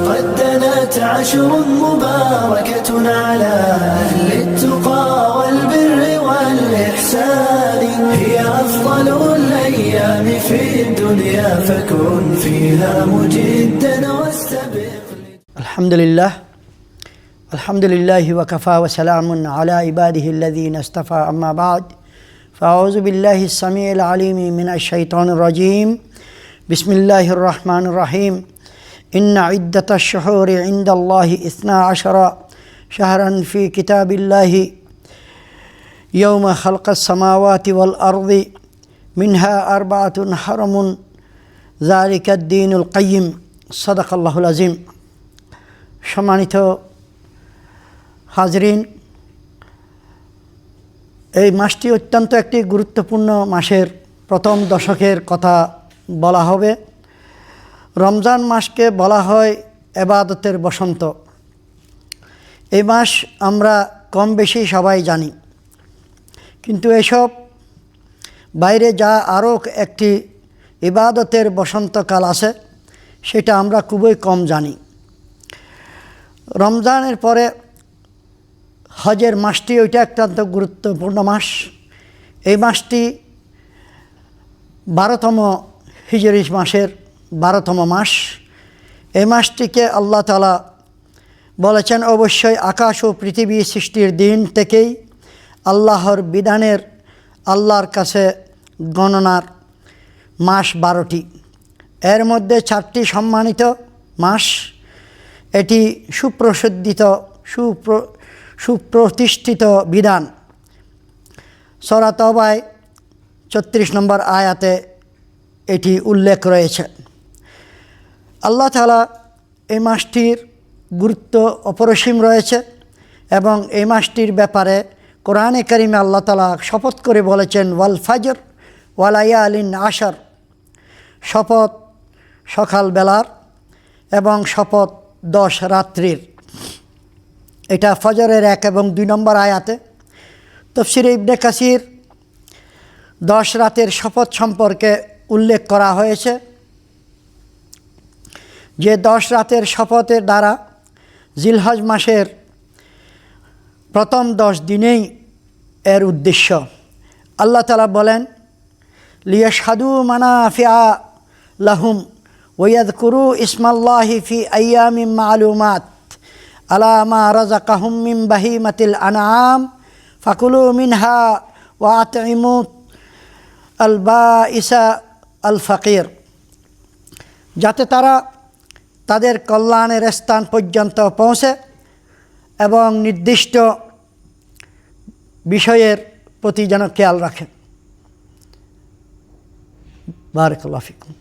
قد دنت عشر مباركة على أهل التقى والبر والإحسان هي أفضل الأيام في الدنيا فكن فيها مجدا واستبق. الحمد لله وكفى وسلام على عباده الذين اصطفى أما بعد فأعوذ بالله السميع العليم من الشيطان الرجيم بسم الله الرحمن الرحيم إن عدة الشهور عند الله 12 شهرا في كتاب الله يوم خلق السماوات والأرض منها 4 حرم ذلك الدين القيم صدق الله العظيم. সম্মানিত হাজরিন, এই মাসটি অত্যন্ত একটি গুরুত্বপূর্ণ মাসের প্রথম দশকের কথা বলা হবে। রমজান মাসকে বলা হয় ইবাদতের বসন্ত। এই মাস আমরা কম বেশি সবাই জানি, কিন্তু এসব বাইরে যা আরও একটি ইবাদতের বসন্তকাল আছে সেটা আমরা খুবই কম জানি। রমজানের পরে হজের মাসটি ওইটা অত্যন্ত গুরুত্বপূর্ণ মাস। এই মাসটি 12তম হিজরি মাসের 12তম মাস। এই মাসটিকে আল্লাহ তাআলা বলেছেন অবশ্যই আকাশ ও পৃথিবী সৃষ্টির দিন থেকেই আল্লাহর বিধানের আল্লাহর কাছে গণনার মাস 12টি। এর মধ্যে 4টি সম্মানিত মাস। এটি সুপ্রতিষ্ঠিত বিধান। সূরা তাওবায় 34 নম্বর আয়াতে এটি উল্লেখ রয়েছে। আল্লাহ তাআলা এই মাসটির গুরুত্ব অপরিসীম রয়েছে এবং এই মাসটির ব্যাপারে কোরআনে কারিমে আল্লাহ তাআলা শপথ করে বলেছেন ওয়াল ফাজর ওয়া লায়ালিন আশর, শপথ সকালবেলার এবং শপথ 10 রাত্রির। এটা ফজরের 1 এবং 2 নম্বর আয়াতে। তাফসীরে ইবনে কাসির 10 রাতের শপথ সম্পর্কে উল্লেখ করা হয়েছে যে 10 রাতের শপথের দ্বারা জিলহজ মাসের প্রথম 10 দিনেই এর উদ্দেশ্য। আল্লাহ তাআলা বলেন লিয়াশহাদু মানাফিআ লাহুম ওয়া ইয়াযকুরু ইসমাল্লাহি ফি আইয়ামিন মা'লুমাত আলা মা রাযাকাহুম মিন বাহিমাতিল আনআম ফাকুলু মিনহা ওয়া আত'iমু আল বাঈসা আল ফাকির, যাতে তারা তাদের কল্যাণের স্থান পর্যন্ত পৌঁছে এবং নির্দিষ্ট বিষয়ের প্রতি যেন খেয়াল রাখে। বারাকাল্লাহু ফিকুম।